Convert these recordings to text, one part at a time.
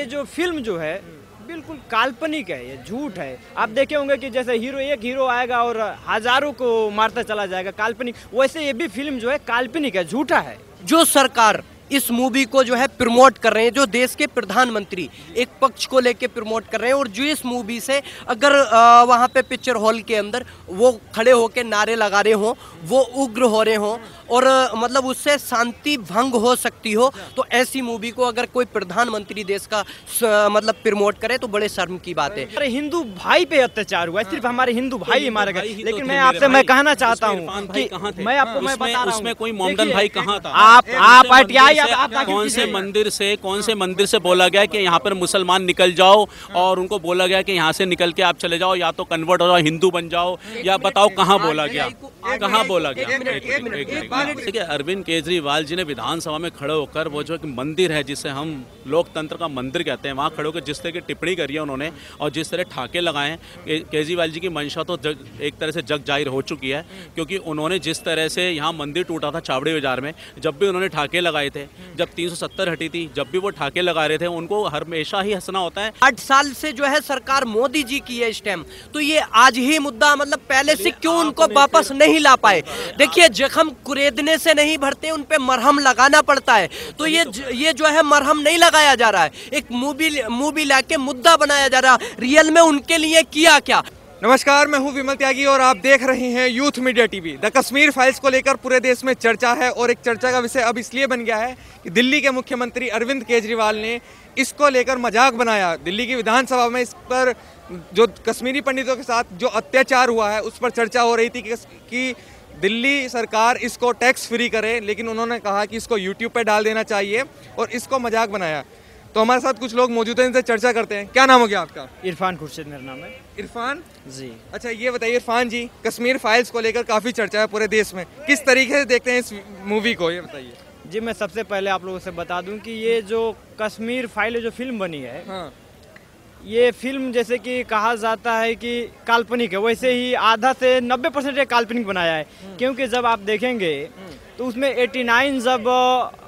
ये जो फिल्म जो है बिल्कुल काल्पनिक है, ये झूठ है। आप देखे होंगे कि जैसे एक हीरो आएगा और हजारों को मारता चला जाएगा, काल्पनिक, वैसे ये भी फिल्म जो है काल्पनिक है, झूठा है। जो सरकार इस मूवी को जो है प्रमोट कर रहे हैं, जो देश के प्रधानमंत्री एक पक्ष को लेके प्रमोट कर रहे हैं, और जो इस मूवी से अगर वहाँ पे पिक्चर हॉल के अंदर वो खड़े होके नारे लगा रहे हों, वो उग्र हो रहे हों और मतलब उससे शांति भंग हो सकती हो, तो ऐसी मूवी को अगर कोई प्रधानमंत्री देश का मतलब प्रमोट करे तो बड़े शर्म की बात है। हमारे हिंदू भाई पे अत्याचार हुआ है, सिर्फ हमारे हिंदू भाई ही मारे गए। लेकिन मैं आपसे मैं कहना चाहता हूँ कि मैं आपको मैं बता रहा हूँ, उसमें कोई मोमडन भाई कहाँ था? आप आरटीआई कौन से मंदिर से बोला गया कि यहाँ पर मुसलमान निकल जाओ, और उनको बोला गया कि यहाँ से निकल के आप चले जाओ, या तो कन्वर्ट हो जाओ, हिंदू बन जाओ, या बताओ कहाँ बोला गया, कहाँ बोला गया? देखिए, अरविंद केजरीवाल जी ने विधानसभा में खड़े होकर वो जो एक मंदिर है जिसे हम लोकतंत्र का मंदिर कहते हैं, वहाँ खड़े होकर जिस तरह की टिप्पणी करी है उन्होंने और जिस तरह ठाके लगाए हैं, केजरीवाल जी की मंशा तो एक तरह से जग जाहिर हो चुकी है, क्योंकि उन्होंने जिस तरह से यहाँ मंदिर टूटा था चावड़ी बाजार में, जब भी उन्होंने ठाके लगाए थे, जब 370 हटी थी, जब भी वो ठाके लगा रहे थे, उनको हमेशा ही हंसना होता है। 8 साल से जो है सरकार मोदी जी की है इस टाइम, तो ये आज ही मुद्दा मतलब पहले से क्यों उनको वापस नहीं ला पाए? देखिए, जख्म कुरेदने से नहीं भरते, उन पे मरहम लगाना पड़ता है। तो ये जो है मरहम नहीं लगाया जा रहा है, एक मूवी लाके मुद्दा बनाया जा रहा है। रियल में उनके लिए किया क्या? नमस्कार, मैं हूं विमल त्यागी और आप देख रहे हैं youth media TV. The Kashmir files को लेकर पूरे देश में चर्चा है, और एक चर्चा का विषय अब इसलिए बन गया है कि दिल्ली के मुख्यमंत्री अरविंद केजरीवाल ने इसको लेकर मजाक बनाया। दिल्ली की विधानसभा में इस पर जो कश्मीरी पंडितों के साथ जो अत्याचार हुआ है उस पर चर्चा हो रही थी कि दिल्ली सरकार इसको टैक्स फ्री करे, लेकिन उन्होंने कहा कि इसको यूट्यूब पर डाल देना चाहिए और इसको मजाक बनाया। तो हमारे साथ कुछ लोग मौजूद हैं, इनसे चर्चा करते हैं। क्या नाम हो गया आपका? इरफान खुर्शीद मेरा नाम है। इरफान जी। अच्छा, ये बताइए इरफान जी, कश्मीर फाइल्स को लेकर काफ़ी चर्चा है पूरे देश में, किस तरीके से देखते हैं इस मूवी को, ये बताइए। जी, मैं सबसे पहले आप लोगों से बता दूं कि ये जो कश्मीर फाइल जो फिल्म बनी है, हाँ। ये फिल्म जैसे कि कहा जाता है कि काल्पनिक है, वैसे ही आधा से 90% ये काल्पनिक बनाया है। क्योंकि जब आप देखेंगे तो उसमें 89 जब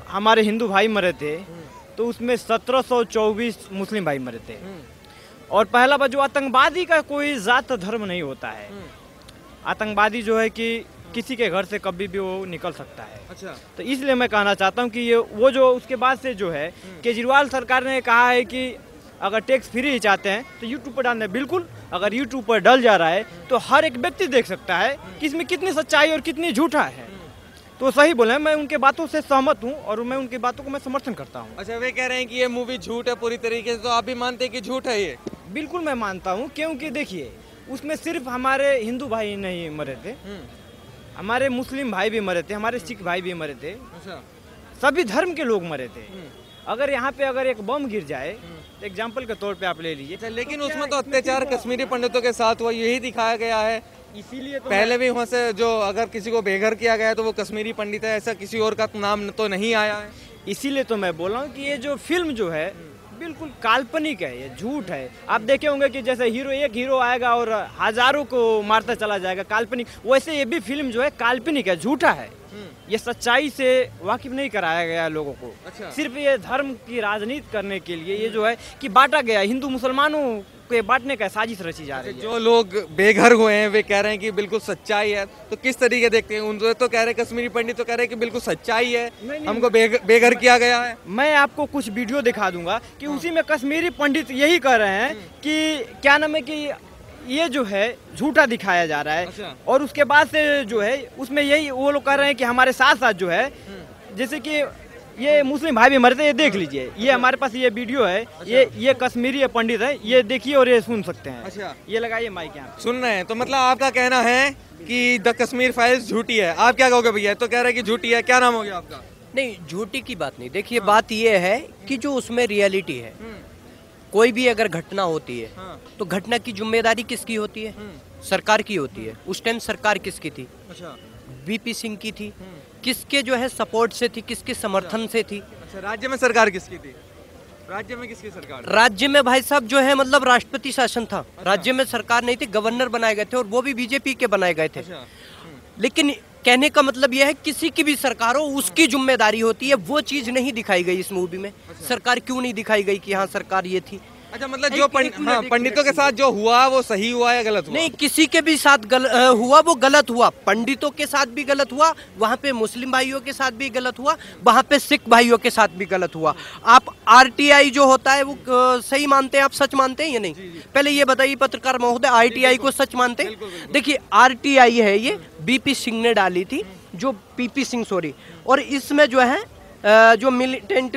हमारे हिंदू भाई मरे थे तो उसमें 1724 मुस्लिम भाई मरे थे। और पहला बात, जो आतंकवादी का कोई जात धर्म नहीं होता है। आतंकवादी जो है कि किसी के घर से कभी भी वो निकल सकता है। अच्छा। तो इसलिए मैं कहना चाहता हूँ कि ये वो जो उसके बाद से जो है केजरीवाल सरकार ने कहा है कि अगर टैक्स फ्री ही चाहते हैं तो यूट्यूब पर डालना है। बिल्कुल, अगर यूट्यूब पर डल जा रहा है तो हर एक व्यक्ति देख सकता है कि इसमें कितनी सच्चाई और कितनी झूठा है। तो सही बोले, मैं उनके बातों से सहमत हूँ और मैं उनकी बातों को मैं समर्थन करता हूँ। अच्छा, वे कह रहे हैं कि ये मूवी झूठ है पूरी तरीके से, तो आप भी मानते हैं कि झूठ है ये? बिल्कुल मैं मानता हूँ, क्योंकि देखिए उसमें सिर्फ हमारे हिंदू भाई नहीं मरे थे, हमारे मुस्लिम भाई भी मरे थे, हमारे सिख भाई भी मरे थे। अच्छा। सभी धर्म के लोग मरे थे। अगर यहाँ पे अगर एक बम गिर जाए तो एग्जाम्पल के तौर पे आप ले लीजिए। लेकिन उसमें तो अत्याचार कश्मीरी पंडितों के साथ हुआ, यही दिखाया गया है। इसीलिए तो पहले भी वहाँ से जो अगर किसी को बेघर किया गया है तो वो कश्मीरी पंडित है, ऐसा किसी और का नाम तो नहीं आया है। इसीलिए तो मैं बोल रहा हूँ कि ये जो फिल्म जो है बिल्कुल काल्पनिक है, ये झूठ है। आप देखे होंगे कि जैसे एक हीरो आएगा और हजारों को मारता चला जाएगा, काल्पनिक, वैसे ये भी फिल्म जो है काल्पनिक है, झूठा है। ये सच्चाई से वाकिफ नहीं कराया गया लोगों को। अच्छा। सिर्फ ये धर्म की राजनीति करने के लिए ये जो है कि बांटा गया, हिंदू मुसलमानों को बांटने का साजिश रची जा रही है। जो लोग बेघर हुए हैं वे कह रहे हैं कि बिल्कुल सच्चाई है, तो किस तरीके देखते हैं? उन तो कह रहे हैं, कश्मीरी पंडित तो कह रहे हैं कि बिल्कुल सच्चाई है, हमको बेघर किया गया है। मैं आपको कुछ वीडियो दिखा दूंगा कि उसी में कश्मीरी पंडित यही कह रहे हैं कि क्या नाम है कि ये जो है झूठा दिखाया जा रहा है। अच्छा। और उसके बाद से जो है उसमें यही वो लोग कह रहे हैं कि हमारे साथ साथ जो है जैसे कि ये मुस्लिम भाई भी मरे थे, ये देख लीजिए, ये हमारे पास ये वीडियो है। अच्छा। ये कश्मीरी पंडित है, ये देखिए और ये सुन सकते हैं। अच्छा। ये लगाइए माइक यहाँ सुन रहे हैं, तो मतलब आपका कहना है कि द कश्मीर फाइल्स झूठी है, आप क्या कहोगे भैया? तो कह रहे हैं कि झूठी है, क्या नाम हो गया आपका? नहीं, झूठी की बात नहीं। देखिए, बात ये है कि जो उसमें रियलिटी है, कोई भी अगर घटना होती है तो घटना की जिम्मेदारी किसकी होती है? सरकार की होती है। उस टाइम सरकार किसकी थी? अच्छा। वीपी सिंह की थी। किसके जो है सपोर्ट से थी, किसके समर्थन से थी? अच्छा, राज्य में सरकार किसकी थी? राज्य में किसकी सरकार? राज्य में भाई साहब जो है मतलब राष्ट्रपति शासन था। अच्छा। राज्य में सरकार नहीं थी, गवर्नर बनाए गए थे और वो भी बीजेपी के बनाए गए थे। अच्छा। लेकिन कहने का मतलब यह है किसी की भी सरकार हो उसकी जिम्मेदारी होती है, वो चीज नहीं दिखाई गई इस मूवी में। सरकार क्यों नहीं दिखाई गई कि हाँ सरकार ये थी। अच्छा, मतलब जो पंडितों के साथ जो हुआ वो सही हुआ या गलत हुआ? नहीं, किसी के भी साथ हुआ वो गलत हुआ। पंडितों के साथ भी गलत हुआ, वहाँ पे मुस्लिम भाइयों के साथ भी गलत हुआ, वहाँ पे सिख भाइयों के साथ भी गलत हुआ। आप आरटीआई जो होता है वो सही मानते हैं, आप सच मानते हैं या नहीं? पहले ये बताइए पत्रकार महोदय, आरटीआई को सच मानते हैं? देखिए आरटीआई है ये, बीपी सिंह ने डाली थी, जो पीपी सिंह सॉरी, और इसमें जो है जो मिलिटेंट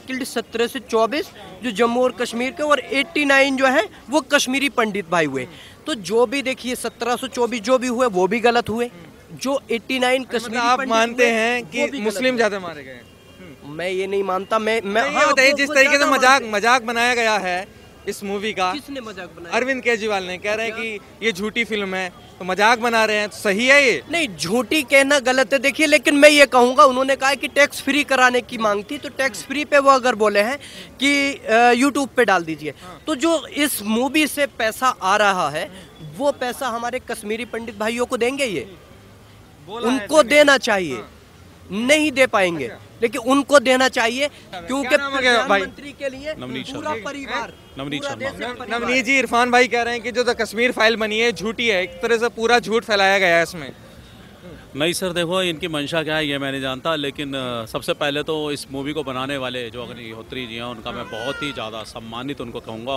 किल्ड 17 से 24 जो जम्मू और कश्मीर के, और 89 जो है वो कश्मीरी पंडित भाई हुए। तो जो भी देखिए 1724 जो भी हुए वो भी गलत हुए। जो 89 कश्मीरी आप पंडित मानते हुए, हैं वो कि भी मुस्लिम गलत ज्यादा मारे गए? मैं ये नहीं मानता। मैं ये बताइए, जिस तरीके से मजाक बनाया गया है इस मूवी का, किसने मजाक बनाया? अरविंद केजरीवाल ने कह रहे हैं कि ये झूठी फिल्म है, तो मजाक बना रहे हैं, तो सही है ये? नहीं, झूठी कहना गलत है। देखिए, लेकिन मैं ये कहूंगा, उन्होंने कहा कि टैक्स फ्री कराने की मांग थी, तो टैक्स फ्री पे वो अगर बोले हैं कि यूट्यूब पे डाल दीजिए, तो जो इस मूवी से पैसा आ रहा है वो पैसा हमारे कश्मीरी पंडित भाइयों को देंगे? ये उनको देना चाहिए, नहीं दे पाएंगे, लेकिन उनको देना चाहिए, क्योंकि प्रधानमंत्री के लिए पूरा परिवार, पूरा देश एक परिवार। नवनीत जी, इरफान भाई कह रहे हैं कि जो द कश्मीर फाइल बनी है झूठी है, एक तरह से पूरा झूठ फैलाया गया है इसमें। नहीं सर, देखो इनकी मंशा क्या है ये मैं नहीं जानता, लेकिन सबसे पहले तो इस मूवी को बनाने वाले जो अग्निहोत्री जी हैं उनका मैं बहुत ही ज़्यादा सम्मानित उनको कहूँगा,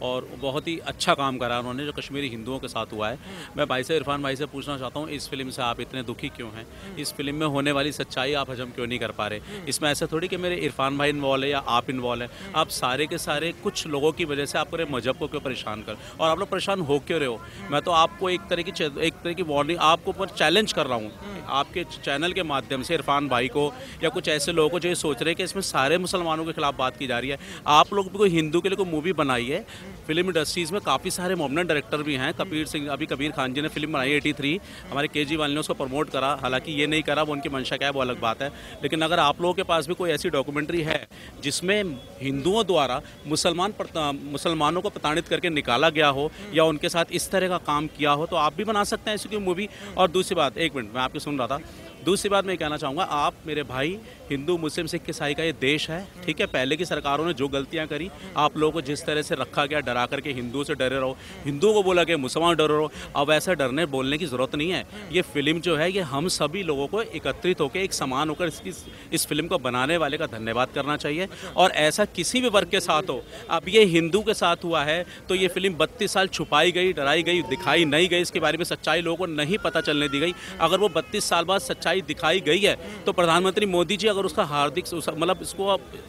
और बहुत ही अच्छा काम करा उन्होंने जो कश्मीरी हिंदुओं के साथ हुआ है। मैं भाई से, इरफान भाई से पूछना चाहता हूँ, इस फिल्म से आप इतने दुखी क्यों हैं? इस फिल्म में होने वाली सच्चाई आप हजम क्यों नहीं कर पा रहे? इसमें ऐसा थोड़ी कि मेरे इरफान भाई इन्वॉल्व है या आप इन्वॉल्व है, आप सारे के सारे कुछ लोगों की वजह से आप पूरे मजहब को क्यों परेशान कर, और आप लोग परेशान हो क्यों रहे हो? मैं तो आपको एक तरह की वार्निंग, आपको ऊपर चैलेंज कर रहा हूँ आपके चैनल के माध्यम से, इरफान भाई को या कुछ ऐसे लोगों को जो ये सोच रहे हैं कि इसमें सारे मुसलमानों के खिलाफ बात की जा रही है। आप लोग भी कोई हिंदू के लिए कोई मूवी बनाई है। फिल्म इंडस्ट्रीज़ में काफ़ी सारे मोमिनन डायरेक्टर भी हैं। कबीर सिंह, अभी कबीर खान जी ने फिल्म बनाई 83, हमारे केजरीवाल ने उसको प्रमोट करा, हालांकि ये नहीं करा, वो उनकी मंशा क्या है वो अलग बात है। लेकिन अगर आप लोगों के पास भी कोई ऐसी डॉक्यूमेंट्री है जिसमें हिंदुओं द्वारा मुसलमानों को प्रताड़ित करके निकाला गया हो या उनके साथ इस तरह का काम किया हो, तो आप भी बना सकते हैं ऐसी कोई मूवी। और दूसरी बात, एक मिनट मैं आपकी सुन रहा था, दूसरी बात मैं कहना चाहूँगा, आप मेरे भाई, हिंदू मुस्लिम सिख ईसाई का ये देश है, ठीक है? पहले की सरकारों ने जो गलतियां करी, आप लोगों को जिस तरह से रखा गया, डरा करके हिंदुओं से डरे रहो, हिंदुओं को बोला गया मुसलमान डरे रहो, अब ऐसा डरने बोलने की ज़रूरत नहीं है। ये फिल्म जो है ये हम सभी लोगों को एकत्रित होकर एक समान होकर इस फिल्म को बनाने वाले का धन्यवाद करना चाहिए। और ऐसा किसी भी वर्ग के साथ हो, अब ये हिंदू के साथ हुआ है तो ये फिल्म 32 साल छुपाई गई, डराई गई, दिखाई नहीं गई, इसके बारे में सच्चाई लोगों को नहीं पता चलने दी गई। अगर वो 32 साल बाद सच्चाई दिखाई गई है तो प्रधानमंत्री मोदी जी अगर उसका हार्दिक मतलब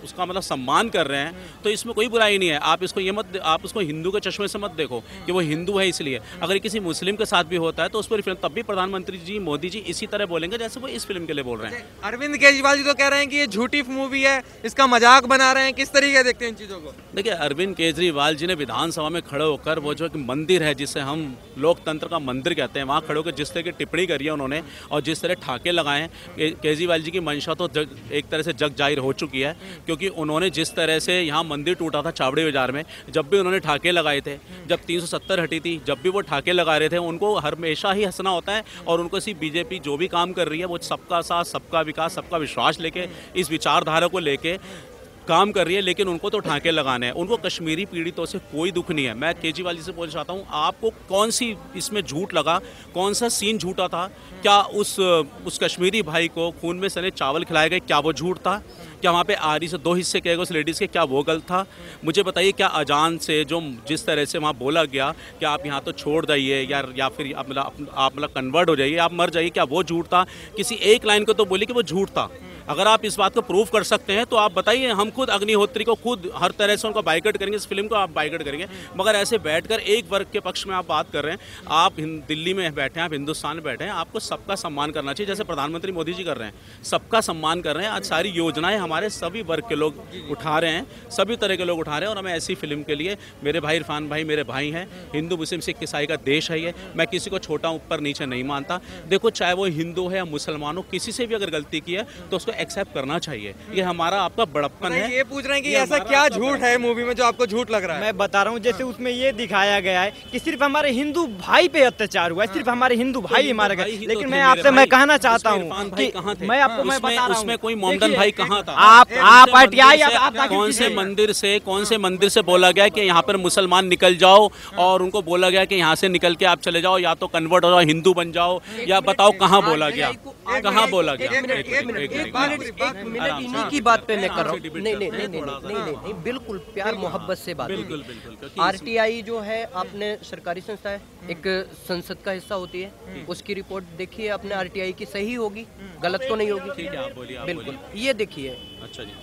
उसका मतलब सम्मान कर रहे हैं तो इसमें कोई बुराई नहीं है। आप इसको ये मत, आप उसको हिंदू के चश्मे से मत देखो कि वो हिंदू है इसलिए। अगर किसी मुस्लिम के साथ भी होता है तो उस पर फिल्म, तब भी प्रधानमंत्री जी मोदी जी इसी तरह बोलेंगे जैसे वो इस फिल्म के लिए बोल रहे हैं। अरविंद केजरीवाल जी तो कह रहे हैं कि ये झूठी मूवी है, इसका मजाक बना रहे हैं, किस तरीके देखते हैं इन चीजों को? देखिए, अरविंद केजरीवाल जी ने विधानसभा में खड़े होकर वो जो मंदिर है जिसे हम लोकतंत्र का मंदिर कहते हैं, वहाँ खड़े होकर जिस तरह की टिप्पणी करी है उन्होंने और जिस तरह ठाके लगाए हैं, केजरीवाल जी की मंशा तो एक तरह से जग जाहिर हो चुकी है। क्योंकि उन्होंने जिस तरह से यहाँ मंदिर टूटा था छावड़ी बाजार में, जब भी उन्होंने ठाके लगाए थे, जब 370 हटी थी, जब भी वो ठाके लगा रहे थे, उनको हमेशा ही हंसना होता है। और उनको सिर्फ बीजेपी जो भी काम कर रही है वो सबका साथ, सबका विकास, सबका विश्वास लेके, इस विचारधारा को लेके काम कर रही है, लेकिन उनको तो ठाके लगाने हैं। उनको कश्मीरी पीड़ितों से कोई दुख नहीं है। मैं केजरीवाल जी से बोलना चाहता हूँ, आपको कौन सी इसमें झूठ लगा, कौन सा सीन झूठा था? क्या उस कश्मीरी भाई को खून में सने चावल खिलाए गए, क्या वो झूठ था? क्या वहाँ पे आरी से 2 हिस्से किए गए उस लेडीज़ के, क्या वो गलत था? मुझे बताइए, क्या अजान से जो जिस तरह से वहाँ बोला गया कि आप यहाँ तो छोड़ जाइए या फिर आप मतलब कन्वर्ट हो जाइए, आप मर जाइए, क्या वो झूठ था? किसी एक लाइन को तो बोली कि वो झूठ था। अगर आप इस बात को प्रूव कर सकते हैं तो आप बताइए, हम खुद अग्निहोत्री को खुद हर तरह से उनको बाइकआउट करेंगे, इस फिल्म को आप बाइकआउट करेंगे। मगर ऐसे बैठकर एक वर्ग के पक्ष में आप बात कर रहे हैं। आप दिल्ली में बैठे हैं, आप हिंदुस्तान में बैठे हैं, आपको सबका सम्मान करना चाहिए, जैसे प्रधानमंत्री मोदी जी कर रहे हैं, सबका सम्मान कर रहे हैं। आज सारी योजनाएं हमारे सभी वर्ग के लोग उठा रहे हैं, सभी तरह के लोग उठा रहे हैं। और हमें ऐसी फिल्म के लिए, मेरे भाई इरफान भाई मेरे भाई हैं, हिंदू मुस्लिम सिख ईसाई का देश है ये, मैं किसी को छोटा ऊपर नीचे नहीं मानता। देखो चाहे वो हिंदू है या मुसलमान हो, किसी से भी अगर गलती की है तो उसको एक्सेप्ट करना चाहिए। ये हमारा आपका बड़प्पन है। ये पूछ रहे हैं कि ऐसा क्या झूठ है मूवी में जो आपको झूठ लग रहा है? मैं बता रहा हूँ, जैसे उसमें ये दिखाया गया है कि सिर्फ हमारे हिंदू भाई पे अत्याचार हुआ है, सिर्फ हमारे हिंदू भाई मारे गए। लेकिन मैं आपसे मैं कहना चाहता हूँ कि मैं आपको मैं बता रहा हूँ, उसमें कोई मोमदन भाई कहाँ था? आप आरटीआई कौन से मंदिर से बोला गया कि यहाँ पर मुसलमान निकल जाओ, और उनको बोला गया कि यहाँ से निकल के आप चले जाओ, या तो कन्वर्ट हो जाओ, हिंदू बन जाओ, या बताओ कहाँ बोला गया? कहाँ बोला गया? एक मिनट इन्हीं की बात पे मैं कर रहा हूँ। नहीं, बिल्कुल प्यार मोहब्बत से बात। बिल्कुल। आरटीआई जो है आपने सरकारी संस्था है, एक संसद का हिस्सा होती है, उसकी रिपोर्ट देखिए आपने, आरटीआई की सही होगी, गलत तो नहीं होगी। ठीक है, आप बोलिए। बिल्कुल, ये देखिए। अच्छा जी।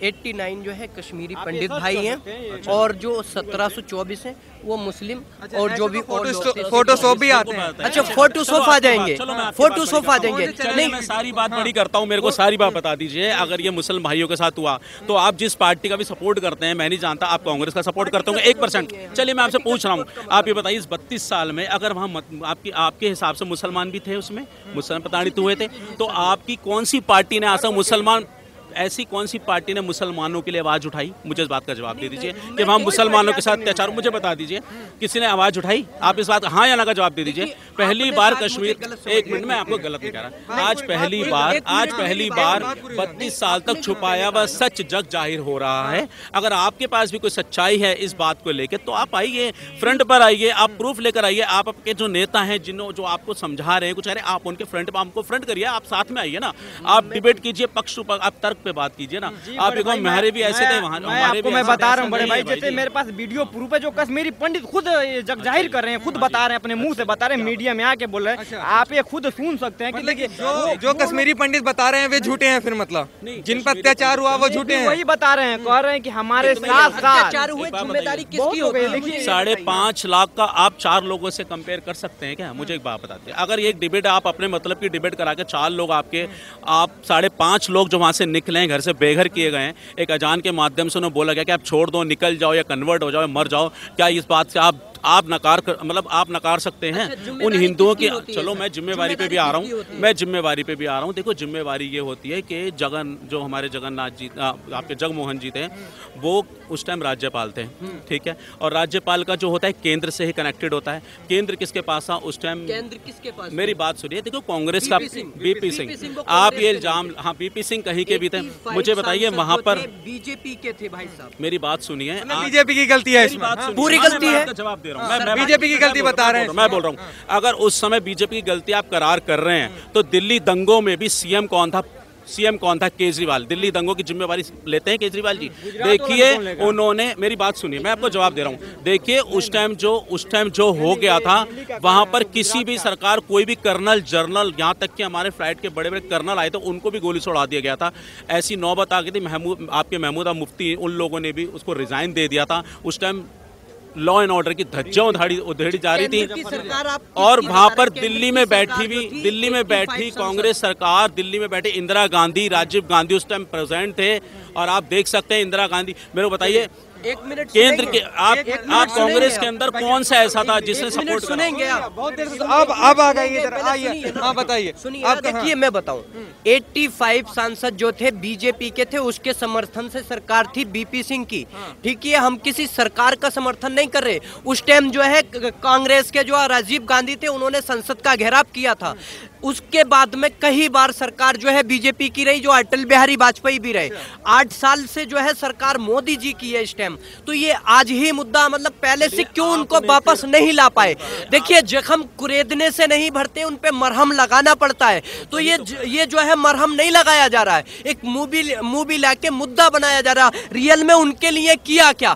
89 जो है कश्मीरी पंडित भाई हैं, और जो 1724 है वो मुस्लिम, और जो भी फोटोशॉप भी आते हैं। अच्छा, फोटोशॉप आ जाएंगे, फोटोशॉप आ जाएंगे। नहीं, मैं सारी बात बड़ी करता हूँ, मेरे को सारी बात बता दीजिए। अगर ये मुस्लिम भाइयों के साथ हुआ तो आप जिस पार्टी का भी सपोर्ट करते हैं, मैं नहीं जानता, आप कांग्रेस का सपोर्ट करते होंगे 1%। चलिए मैं आपसे पूछ रहा हूँ, आप ये बताइए, इस 32 साल में अगर वहाँ आपके हिसाब से मुसलमान भी थे, उसमें मुसलमान प्रताड़ित हुए थे, तो आपकी कौन सी पार्टी ने ऐसा मुसलमान, ऐसी कौन सी पार्टी ने मुसलमानों के लिए आवाज उठाई? मुझे इस बात का जवाब दे दीजिए कि वहाँ मुसलमानों के साथ अत्याचार, मुझे बता दीजिए किसी ने आवाज उठाई? आप इस बात हाँ या ना का जवाब दे दीजिए। पहली बार कश्मीर, एक मिनट में आपको गलत नहीं कह रहा, आज पहली बार 32 साल तक छुपाया हुआ सच जग जाहिर हो रहा है। अगर आपके पास भी कोई सच्चाई है इस बात को लेकर तो आप आइए, फ्रंट पर आइए, आप प्रूफ लेकर आइए। आप आपके जो नेता हैं, जो आपको समझा रहे हैं कुछ, अरे आप उनके फ्रंट पर हमको फ्रंट करिए, आप साथ में आइए ना, आप डिबेट कीजिए, पक्ष टू पक्ष, आप तर्क पे बात कीजिए ना। आप देखो हमारे भी ऐसे थे वहाँ, मैं बता रहा हूँ बड़े भाई, जैसे मेरे पास वीडियो प्रूफ है, जो कश्मीरी पंडित खुद जग जाहिर कर रहे हैं, खुद बता रहे हैं, अपने मुंह से बता रहे हैं, मीडिया में आके बोल रहे हैं। आप ये खुद सुन सकते हैं कि देखिए जो कश्मीरी पंडित बता रहे हैं वे झूठे हैं, फिर मतलब जिन पर अत्याचार हुआ वो झूठे हैं, वही बता रहे हैं, कह रहे हैं कि हमारे साथ अत्याचार हुए, जिम्मेदारी किसकी हो गई? देखिए 5.5 लाख का आप 4 लोगों से कंपेयर कर सकते हैं क्या? मुझे एक बात बताते हैं, अगर ये डिबेट आप अपने मतलब की डिबेट करा के 4 लोग आपके, आप 5.5 लोग जो वहाँ से निकले, घर से बेघर किए गए, एक अजान के माध्यम से उन्हें बोला गया कि आप छोड़ दो, निकल जाओ, या कन्वर्ट हो जाओ, या मर जाओ, क्या इस बात से आप नकार सकते हैं? उन हिंदुओं की, चलो मैं जिम्मेवारी पे भी आ रहा हूँ, देखो जिम्मेवारी ये होती है कि जो हमारे जगन्नाथ जी, आपके जगमोहन जी थे, वो उस टाइम राज्यपाल थे, ठीक है, और राज्यपाल का जो होता है केंद्र से ही कनेक्टेड होता है। केंद्र किसके पास था उस टाइम? केंद्र किसके पास? मेरी बात सुनिए, देखो कांग्रेस का बीपी सिंह, आप ये इल्जाम, हाँ बीपी सिंह कहीं के भी थे, मुझे बताइए वहाँ पर बीजेपी के थे भाई साहब। मेरी बात सुनिए, बीजेपी की गलती है इसमें, पूरी गलती है, जवाब दे रहा हूँ मैं, बीजेपी की गलती बता रहे हैं, मैं बोल रहा हूँ। अगर उस समय बीजेपी की गलती आप करार कर रहे हैं तो दिल्ली दंगों में भी सीएम कौन था? केजरीवाल। दिल्ली दंगों की जिम्मेवारी लेते हैं केजरीवाल जी। देखिए उन्होंने, मेरी बात सुनिए, मैं आपको जवाब दे रहा हूँ, देखिए उस टाइम जो हो गया था वहां पर किसी भी सरकार, कोई भी कर्नल, जर्नल, यहाँ तक कि हमारे फ्लाइट के बड़े बड़े कर्नल आए तो उनको भी गोली से उड़ा दिया गया था। ऐसी नौबत आ गई थी, आपके महमूदा मुफ्ती, उन लोगों ने भी उसको रिजाइन दे दिया था। उस टाइम लॉ एंड ऑर्डर की धज्जियां उधेड़ी जा रही थी, और वहां पर दिल्ली में बैठी कांग्रेस सरकार, दिल्ली में बैठे इंदिरा गांधी, राजीव गांधी उस टाइम प्रेजेंट थे, और आप देख सकते हैं इंदिरा गांधी, मेरे को बताइए एक मिनट केंद्र के आप कांग्रेस के अंदर कौन सा ऐसा था जिसने सपोर्ट सुनेंगे आप? बहुत देर से अब आ गए इधर, आइए, हाँ बताइए। सुनिए, देखिए मैं बताऊं, 85 सांसद जो थे बीजेपी के थे, उसके समर्थन से सरकार थी बीपी सिंह की, ठीक है, हम किसी सरकार का समर्थन नहीं कर रहे। उस टाइम जो है कांग्रेस के जो राजीव गांधी थे, उन्होंने संसद का घेराव किया था। उसके बाद में कई बार सरकार जो है बीजेपी की रही, जो अटल बिहारी वाजपेयी भी रहे। 8 साल से जो है सरकार मोदी जी की है इस टाइम। तो ये आज ही मुद्दा, मतलब पहले से क्यों उनको वापस नहीं ला पाए? देखिए जख्म कुरेदने से नहीं भरते, उन पे मरहम लगाना पड़ता है। तो ये जो है मरहम नहीं लगाया जा रहा है, एक मूवी लाके मुद्दा बनाया जा रहा है। रियल में उनके लिए किया क्या?